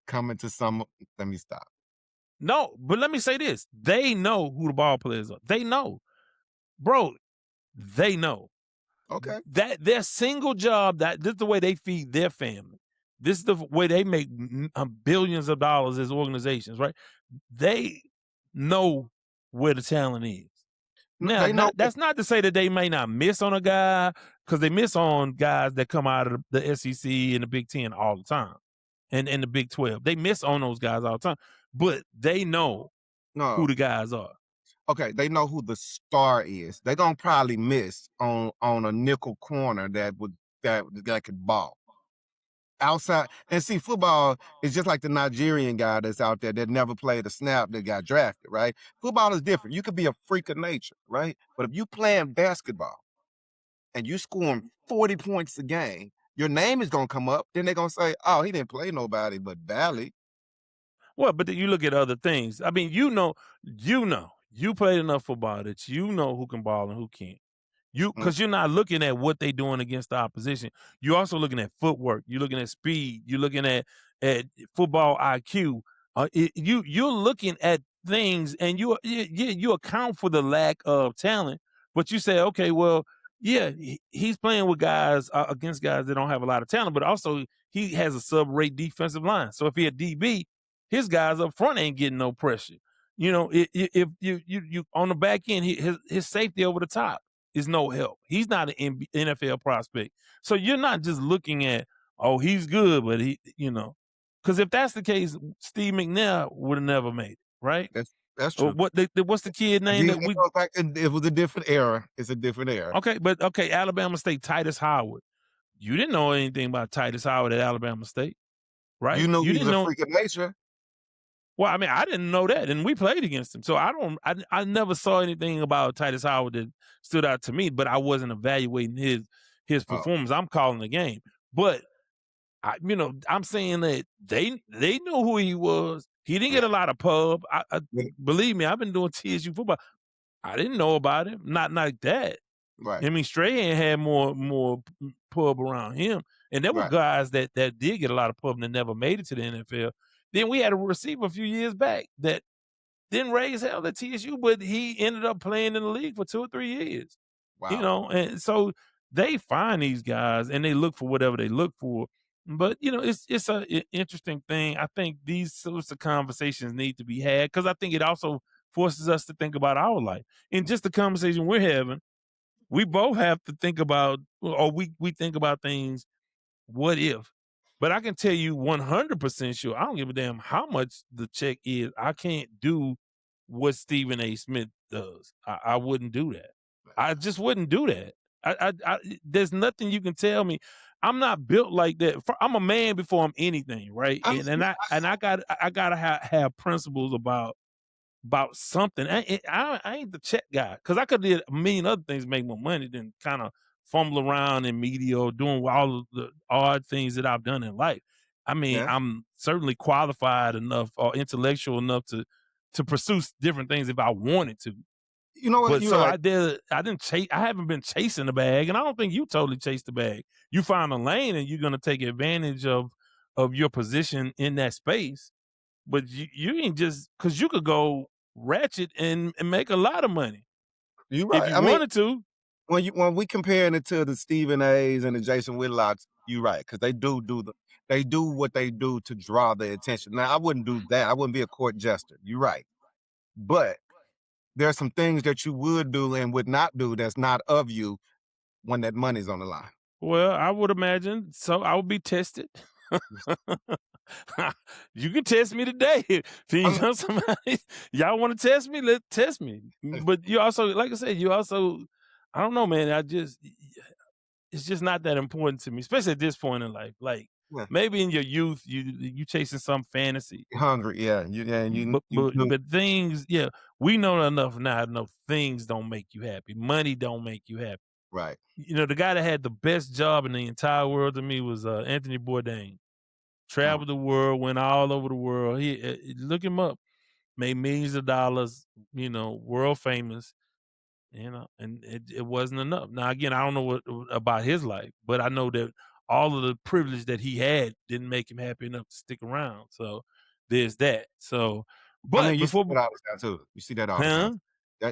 coming to some. Let me stop. No, but let me say this: they know who the ball players are. They know, bro. They know. Okay. That their single job, that this is the way they feed their family. This is the way they make billions of dollars as organizations, right? They know where the talent is. Now, They know. that's not to say that they may not miss on a guy, because they miss on guys that come out of the SEC and the Big Ten all the time, and the Big 12. They miss on those guys all the time, but they know No. who the guys are. Okay, they know who the star is. They're gonna probably miss on a nickel corner that could ball. Outside, and see, football is just like the Nigerian guy that's out there that never played a snap that got drafted, right? Football is different. You could be a freak of nature, right? But if you playing basketball and you scoring 40 points a game, your name is gonna come up. Then they're gonna say, "Oh, he didn't play nobody but Valley." Well, but then you look at other things. I mean, you played enough football that you know who can ball and who can't. Because you're not looking at what they're doing against the opposition. You're also looking at footwork. You're looking at speed. You're looking at football IQ. You're looking at things, and you account for the lack of talent. But you say, okay, well, yeah, he's playing with guys against guys that don't have a lot of talent, but also he has a sub-rate defensive line. So if he a DB, his guys up front ain't getting no pressure. You know, if you on the back end, his safety over the top is no help. He's not an NFL prospect. So you're not just looking at, oh, he's good, but because if that's the case, Steve McNair would have never made it, right? That's true. What's the kid name that we? It was a different era. It's a different era. Okay, Alabama State, Titus Howard. You didn't know anything about Titus Howard at Alabama State, right? You knew he didn't was a know. freak of nature. Well, I mean, I didn't know that, and we played against him, so I never saw anything about Titus Howard that stood out to me. But I wasn't evaluating his performance. I'm calling the game, but I'm saying that they know who he was. He didn't get a lot of pub. Believe me, I've been doing TSU football. I didn't know about him, not like that. Right. I mean, Strahan had more pub around him, and there were guys that did get a lot of pub and never made it to the NFL. Then we had a receiver a few years back that didn't raise hell at TSU, but he ended up playing in the league for 2 or 3 years. Wow. And so they find these guys and they look for whatever they look for. But it's an interesting thing. I think these sorts of conversations need to be had, because I think it also forces us to think about our life. In just the conversation we're having, we both have to think about, or we think about things, what if? But I can tell you 100% sure, I don't give a damn how much the check is. I can't do what Stephen A. Smith does. I wouldn't do that. I just wouldn't do that. There's nothing you can tell me. I'm not built like that. I'm a man before I'm anything, right? I gotta have principles about something. I ain't the check guy, because I could did a million other things to make more money than kind of fumble around in media or doing all of the odd things that I've done in life. I mean, I'm certainly qualified enough or intellectual enough to pursue different things if I wanted to. You know what? But so I didn't chase. I haven't been chasing the bag, and I don't think you totally chased the bag. You find a lane, and you're going to take advantage of your position in that space. But you ain't just, because you could go ratchet and make a lot of money. You right. If you wanted to. When we comparing it to the Stephen A's and the Jason Whitlocks, you're right, because they do what they do to draw the attention. Now, I wouldn't do that. I wouldn't be a court jester. You're right. But there are some things that you would do and would not do that's not of you when that money's on the line. Well, I would imagine so. I would be tested. You can test me today. If you know somebody, y'all want to test me, let's test me. But you also, like I said, I don't know, man. It's just not that important to me, especially at this point in life. Like Yeah. maybe in your youth, you chasing some fantasy. You're hungry, yeah. But things, yeah, we know enough now. Enough things don't make you happy. Money don't make you happy. Right. You know, the guy that had the best job in the entire world to me was Anthony Bourdain. Traveled the world, went all over the world. He look him up, made millions of dollars. You know, world famous. You know, and it wasn't enough. Now, again, I don't know what about his life, but I know that all of the privilege that he had didn't make him happy enough to stick around. So there's that. So, but I mean, you see before, that all the time too. You see that all the huh? time.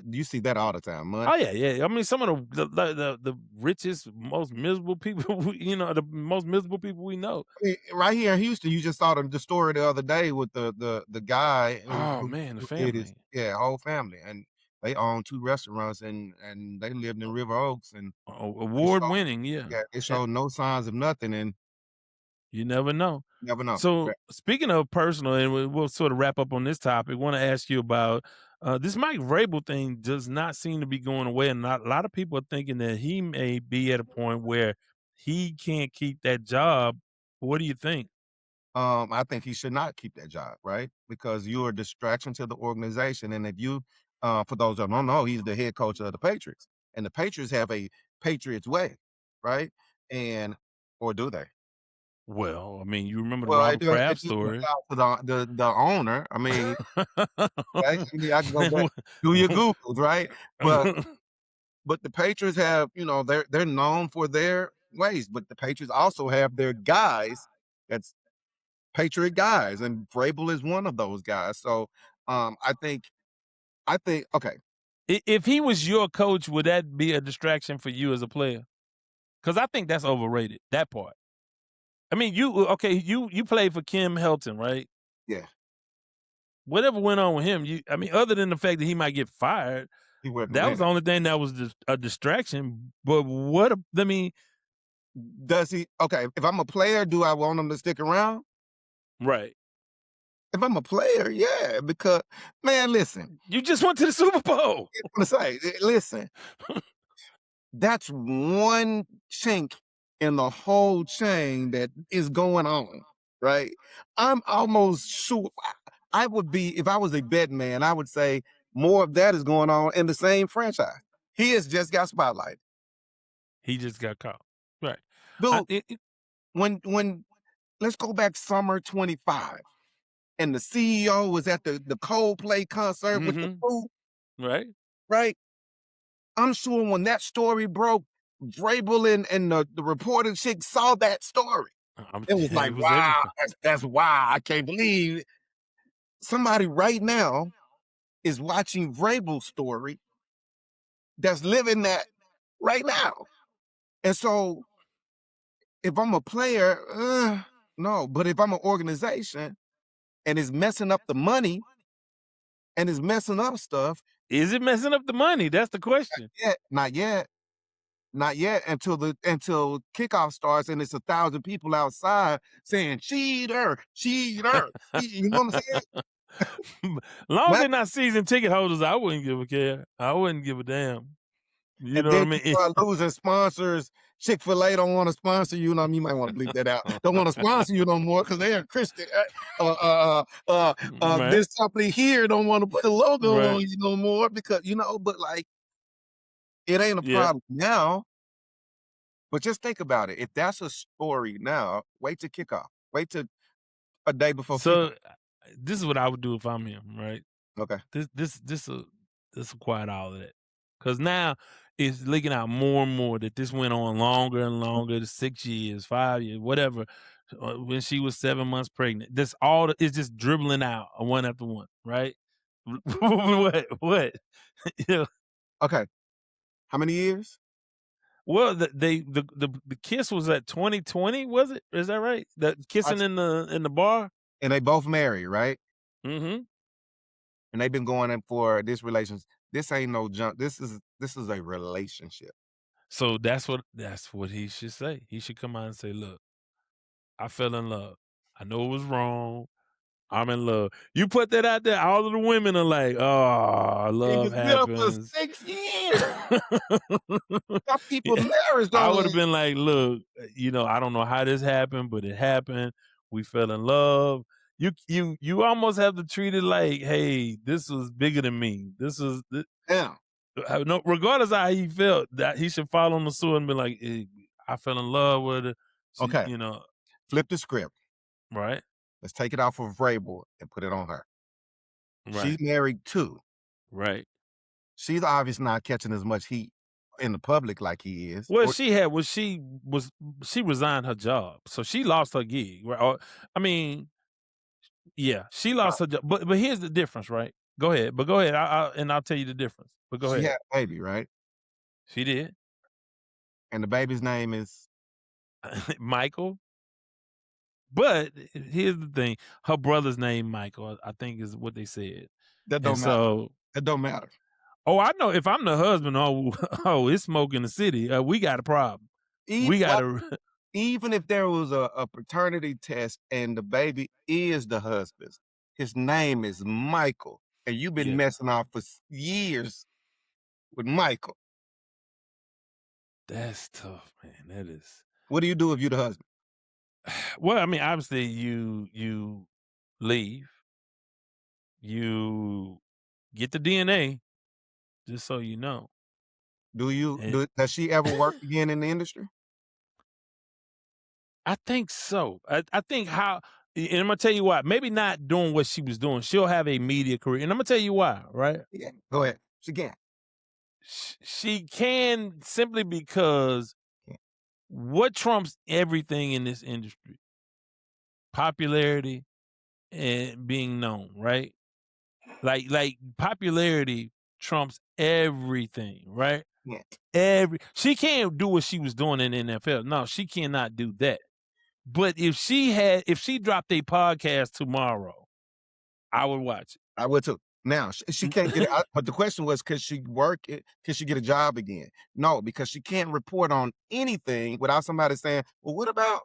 You see that all the time. Money. Oh yeah. I mean, some of the richest, most miserable people, the most miserable people we know. I mean, right here in Houston, you just saw the story the other day with the guy. Oh man, the family. Whole family, and they own 2 restaurants, and they lived in River Oaks, and Award winning, yeah. it showed no signs of nothing, and you never know. never know. So speaking of personal, and we'll sort of wrap up on this topic, want to ask you about this Mike Vrabel thing. Does not seem to be going away, and a lot of people are thinking that he may be at a point where he can't keep that job. What do you think? I think he should not keep that job, right? Because you're a distraction to the organization. And if you, for those that don't know, he's the head coach of the Patriots, and the Patriots have a Patriots way, right? Or do they? Well, I mean, you remember the Robert Kraft story. To the owner. I mean, right? I can go back, do your Googles, right? But the Patriots have, they're known for their ways, but the Patriots also have their guys that's Patriot guys, and Vrabel is one of those guys. So I think okay. If he was your coach, would that be a distraction for you as a player? Because I think that's overrated, that part. I mean, you played for Kim Helton, right? Yeah. Whatever went on with him, other than the fact that he might get fired, that was the only thing that was a distraction. But does he? Okay, if I'm a player, do I want him to stick around? Right. If I'm a player, yeah, because man, listen, you just went to the Super Bowl. I'm gonna say, listen, that's one chink in the whole chain that is going on, right? I'm almost sure I would be, if I was a betting man, I would say more of that is going on in the same franchise. He has just got spotlighted. He just got caught. Right. Dude, when let's go back summer 25, and the CEO was at the Coldplay concert with the food. Right. Right. I'm sure when that story broke, Vrabel and the reporter chick saw that story. It was like, wow, that's wow. I can't believe it. Somebody right now is watching Vrabel's story that's living that right now. And so if I'm a player, no. But if I'm an organization and it's messing up the money and it's messing up stuff. Is it messing up the money? That's the question. Not yet. Until kickoff starts and it's 1,000 people outside saying cheater. You know what I'm saying? Long as they're not season ticket holders, I wouldn't give a care. I wouldn't give a damn. You know what I mean? People are losing sponsors. Chick-fil-A don't want to sponsor you. You might want to bleep that out. Don't want to sponsor you no more because they're a Christian. This company here don't want to put a logo on you no more because, but like, it ain't a problem now. But just think about it. If that's a story now, wait to kickoff. Wait to a day before. So this is what I would do if I'm him, right? Okay. This will quiet all of that. Because now it's leaking out more and more that this went on longer and longer, 6 years, 5 years, whatever. When she was 7 months pregnant, this all is just dribbling out one after one, right? What? Okay. How many years? Well, the kiss was at 2020, was it? Is that right? The kissing in the bar, and they both married, right? Mm-hmm. And they've been going in for this relationship. This ain't no junk. This is a relationship. So that's what he should say. He should come out and say, "Look, I fell in love. I know it was wrong. I'm in love." You put that out there, all of the women are like, "Oh, He love was with her for happens." 6 years. Got people married I on would have this. been like, "Look, I don't know how this happened, but it happened. We fell in love." You almost have to treat it like, "Hey, this was bigger than me. This was Yeah. no, regardless of how he felt, that he should fall on the sword and be like, hey, I fell in love with her. She, Okay. Flip the script. Right, Let's take it off of Vrabel and put it on her. right, She's married too. right. She's obviously not catching as much heat in the public like he is. Well, she resigned her job, so she lost her gig. Right? I mean, yeah, she lost her job. But here's the difference, right? Go ahead, I'll tell you the difference. But go She ahead. had a baby, right? She did. And the baby's name is Michael. But here's the thing: her brother's name Michael, I think, is what they said. that And don't matter. so, That don't matter. oh, I know. If I'm the husband, it's smoke in the city. We got a problem. We got to. Even if there was a paternity test and the baby is the husband's, his name is Michael, and you've been Yeah. messing off for years with Michael. That's tough, man. That is. What do you do if you're the husband? Well, I mean, obviously, you leave. You get the DNA, just so you know. Does she ever work again in the industry? I think so. I think and I'm gonna tell you why. Maybe not doing what she was doing. She'll have a media career, and I'm gonna tell you why. Right? Yeah. Go ahead. She can. She can, simply because what trumps everything in this industry? Popularity and being known, right? Like popularity trumps everything, right? Yeah. She can't do what she was doing in the NFL. No, she cannot do that. But if she dropped a podcast tomorrow, I would watch it. I would too. Now she can't get it. But the question was, could she work it? Could she get a job again? No, because she can't report on anything without somebody saying, "Well, what about?"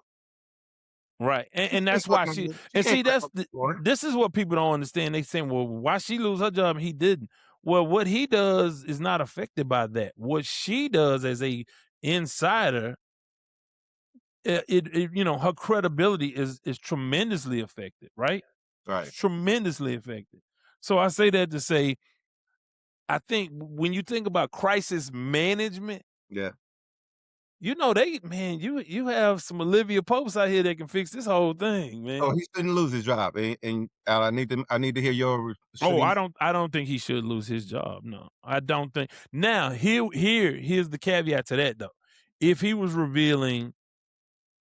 Right, and that's why she. And see, this is what people don't understand. They saying, "Well, why she lose her job and he didn't?" Well, what he does is not affected by that. What she does as a insider, her credibility is tremendously affected. Right, Right. tremendously affected. So I say that to say, I think when you think about crisis management, Yeah. you have some Olivia Popes out here that can fix this whole thing, man. Oh, he shouldn't lose his job. And I need to hear your. I don't think he should lose his job. No, I don't think. Now, here's the caveat to that, though. If he was revealing,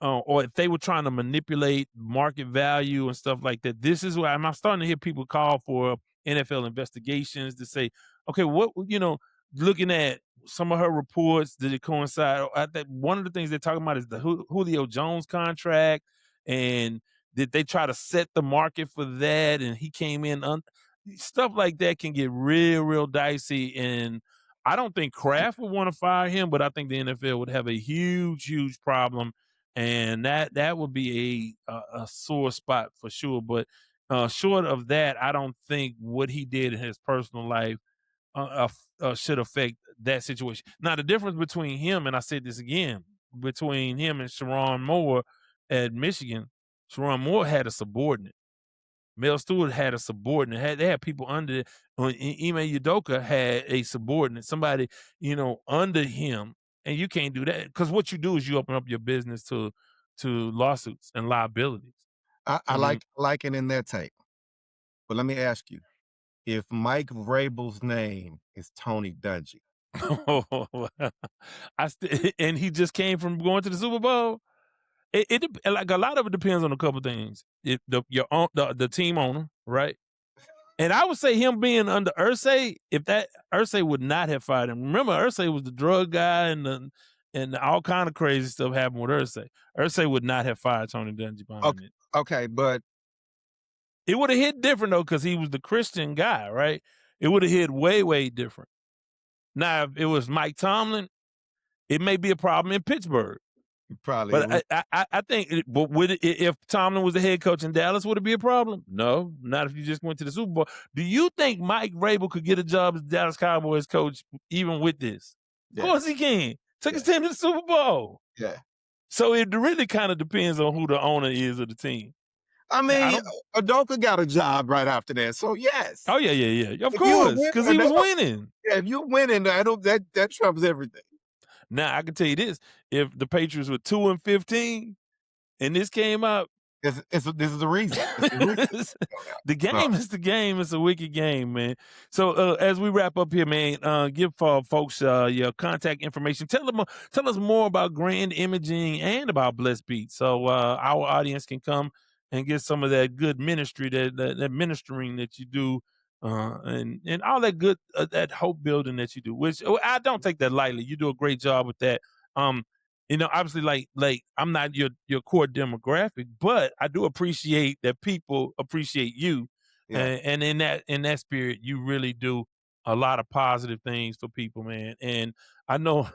or if they were trying to manipulate market value and stuff like that, this is why I'm starting to hear people call for NFL investigations to say, okay, looking at some of her reports, did it coincide? I think one of the things they're talking about is the Julio Jones contract, and did they try to set the market for that? And he came in, stuff like that can get real, real dicey. And I don't think Kraft would want to fire him, but I think the NFL would have a huge, huge problem, and that would be a sore spot for sure. But short of that, I don't think what he did in his personal life should affect that situation. Now, the difference between him, and I said this again, between him and Sharon Moore at Michigan, Sharon Moore had a subordinate. Mel Stewart had a subordinate. They had people under. Ime Udoka had a subordinate, somebody under him, and you can't do that, because what you do is you open up your business to lawsuits and liabilities. I like it in that tape. But let me ask you, if Mike Vrabel's name is Tony Dungy, and he just came from going to the Super Bowl. Like a lot of it depends on a couple things. The team owner, right? And I would say him being under Irsay, if that Irsay would not have fired him. Remember, Irsay was the drug guy, and all kind of crazy stuff happened with Irsay. Irsay would not have fired Tony Dungy behind it. Okay, but it would have hit different though, because he was the Christian guy, right? It would have hit way, way different. Now, if it was Mike Tomlin, it may be a problem in Pittsburgh. Probably. But I think, but if Tomlin was the head coach in Dallas, would it be a problem? No, not if you just went to the Super Bowl. Do you think Mike Vrabel could get a job as Dallas Cowboys coach even with this? Yeah. Of course he can. Took his team to the Super Bowl. Yeah. So it really kind of depends on who the owner is of the team. I mean, Adoka got a job right after that, so yes. Oh yeah. Of course, because he was winning. Yeah, if you're winning, that trumps everything. Now I can tell you this: if the Patriots were 2-15 and this came out, this is the reason. The game is the game. It's a wicked game, man. So as we wrap up here, man, give folks your contact information. Tell us more about Grand Imaging and about Blessed Beats, so our audience can come and get some of that good ministry, that ministering that you do, and all that good that hope building that you do. Which I don't take that lightly. You do a great job with that. Obviously, like I'm not your core demographic, but I do appreciate that people appreciate you, and in that spirit, you really do a lot of positive things for people, man. And I know,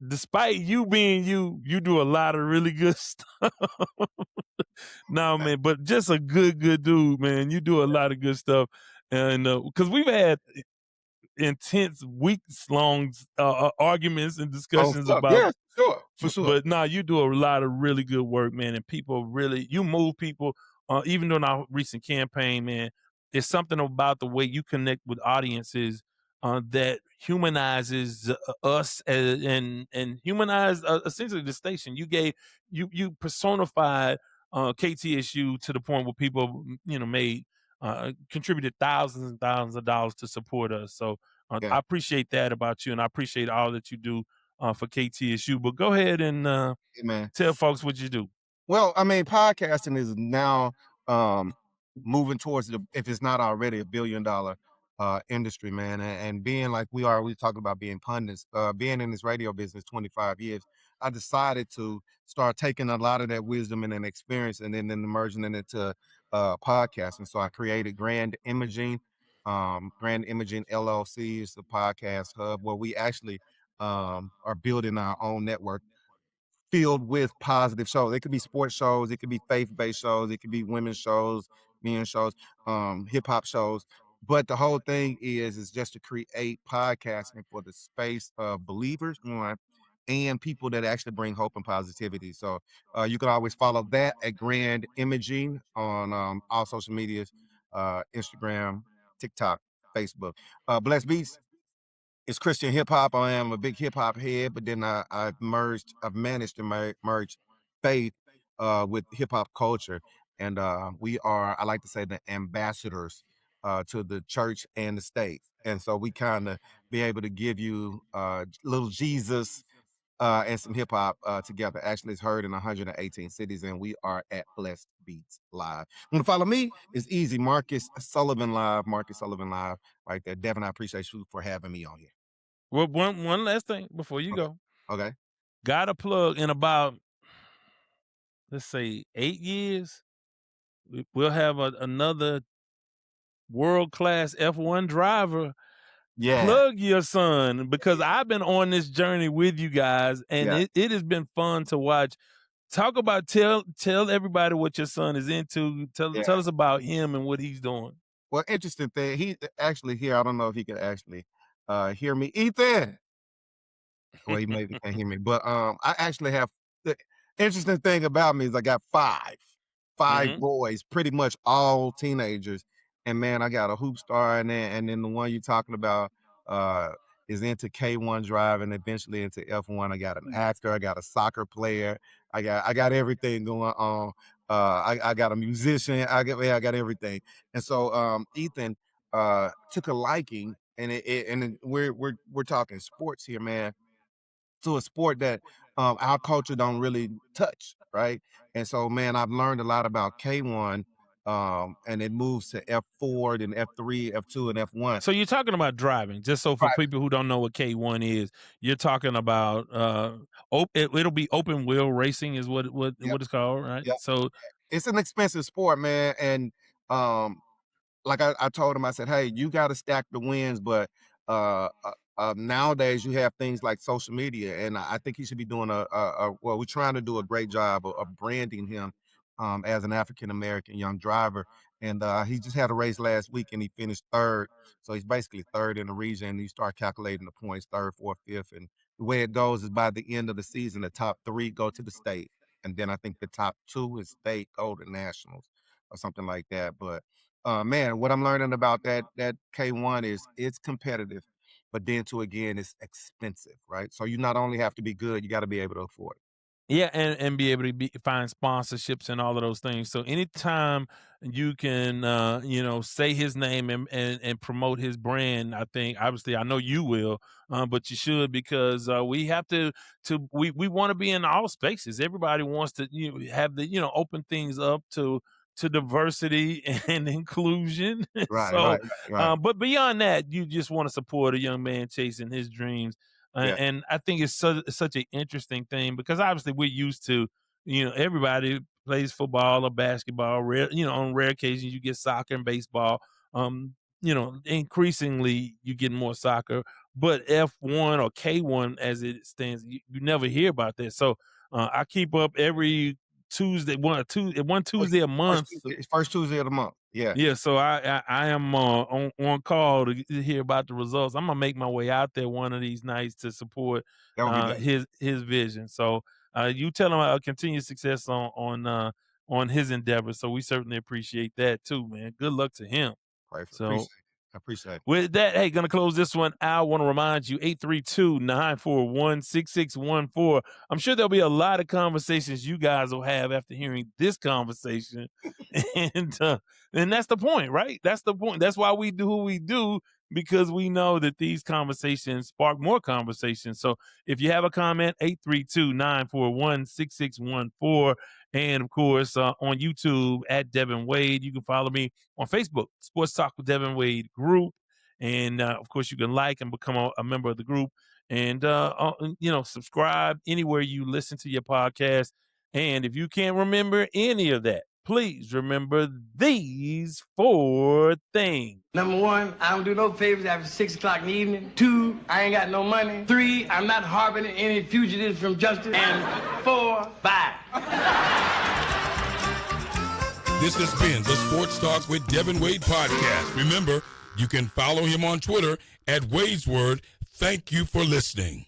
despite you being you do a lot of really good stuff. No, man, but just a good dude, man. You do a lot of good stuff, and because we've had intense weeks-long arguments and discussions about. Yeah, for sure. But nah, you do a lot of really good work, man, and people really, you move people. Even during our recent campaign, man, there's something about the way you connect with audiences that humanizes us and humanize essentially the station. You personified KTSU to the point where people made contributed thousands and thousands of dollars to support us. So I appreciate that about you, and I appreciate all that you do for KTSU. But go ahead and tell folks what you do. Well, I mean, podcasting is now moving towards if it's not already, $1 billion industry, man. And being like we talking about being pundits, being in this radio business 25 years, I decided to start taking a lot of that wisdom and an experience and then merging it into podcasting. So I created Grand Imaging. Grand Imaging LLC is the podcast hub where we actually are building our own network filled with positive shows. It could be sports shows, it could be faith-based shows, it could be women's shows, men's shows, hip-hop shows. But the whole thing is just to create podcasting for the space of believers, and people that actually bring hope and positivity. So you can always follow that at Grand Imaging on all social medias, Instagram, TikTok, Facebook. Blessed Beats is Christian hip hop. I am a big hip hop head, but then I've managed to merge faith with hip hop culture. And we are, I like to say, the ambassadors to the church and the state. And so we kind of be able to give you little Jesus and some hip hop together. Actually, it's heard in 118 cities, and we are at Blessed Beats Live. Want to follow me? It's easy. Marcus Sullivan Live, right there. Devin, I appreciate you for having me on here. Well, one last thing before you go. Okay. Got a plug in about, let's say, 8 years. We'll have another world-class F1 driver. Yeah. Plug your son, because I've been on this journey with you guys, and it has been fun to watch. Talk about, tell everybody what your son is into. Tell us about him and what he's doing. Well, interesting thing. He's actually here. I don't know if he can actually hear me. Ethan. Well, he maybe can't hear me, but I actually have, the interesting thing about me is I got five boys, pretty much all teenagers. And man, I got a hoop star in there, and then the one you're talking about is into K1 driving, eventually into F1. I got an actor, I got a soccer player, I got everything going on. I got a musician, I got everything. And so Ethan took a liking, and we're talking sports here, man, to a sport that our culture don't really touch, right? And so, man, I've learned a lot about K1, and it moves to F4, then F3, F2, and F1. So you're talking about driving, just so for people who don't know what K1 is, you're talking about it'll be open wheel racing is what it's called, right? Yep. So it's an expensive sport, man, and like I told him, I said, hey, you got to stack the wins, but nowadays you have things like social media, and I think he should be doing well, we're trying to do a great job of branding him as an African American young driver. And he just had a race last week and he finished third. So he's basically third in the region. You start calculating the points, third, fourth, fifth. And the way it goes is by the end of the season, the top 3 go to the state. And then I think the top 2 is state, go to nationals or something like that. But man, what I'm learning about that K1 is it's competitive, but then again, it's expensive, right? So you not only have to be good, you got to be able to afford it. Yeah, and be able to find sponsorships and all of those things. So anytime you can, say his name and promote his brand, I think obviously I know you will, but you should because we have we want to be in all spaces. Everybody wants to have the open things up to diversity and inclusion. Right, So, right, right. but beyond that, you just want to support a young man chasing his dreams. Yeah. And I think it's such an interesting thing because obviously we're used to, everybody plays football or basketball. On rare occasions you get soccer and baseball. Increasingly you get more soccer, but F1 or K1 as it stands, you never hear about that. So I keep up every Tuesday, one Tuesday a month. First Tuesday of the month. Yeah. Yeah, so I am on call to hear about the results. I'm gonna make my way out there one of these nights to support his vision. So you tell him continued success on his endeavors. So we certainly appreciate that too, man. Good luck to him. Right. So I appreciate it. with that, hey, gonna close this one out. I want to remind you, 832-941-6614. I'm sure there'll be a lot of conversations you guys will have after hearing this conversation. And that's the point, right? That's the point. That's why we do what we do, because we know that these conversations spark more conversations. So if you have a comment, 832-941-6614. And of course, on YouTube at Devin Wade. You can follow me on Facebook, Sports Talk with Devin Wade group. And of course, you can like and become a member of the group. And, subscribe anywhere you listen to your podcast. And if you can't remember any of that, please remember these 4 things. Number 1, I don't do no favors after 6 o'clock in the evening. 2, I ain't got no money. 3, I'm not harboring any fugitives from justice. And 4, bye. This has been the Sports Talk with Devin Wade podcast. Remember, you can follow him on Twitter at Wade's Word. Thank you for listening.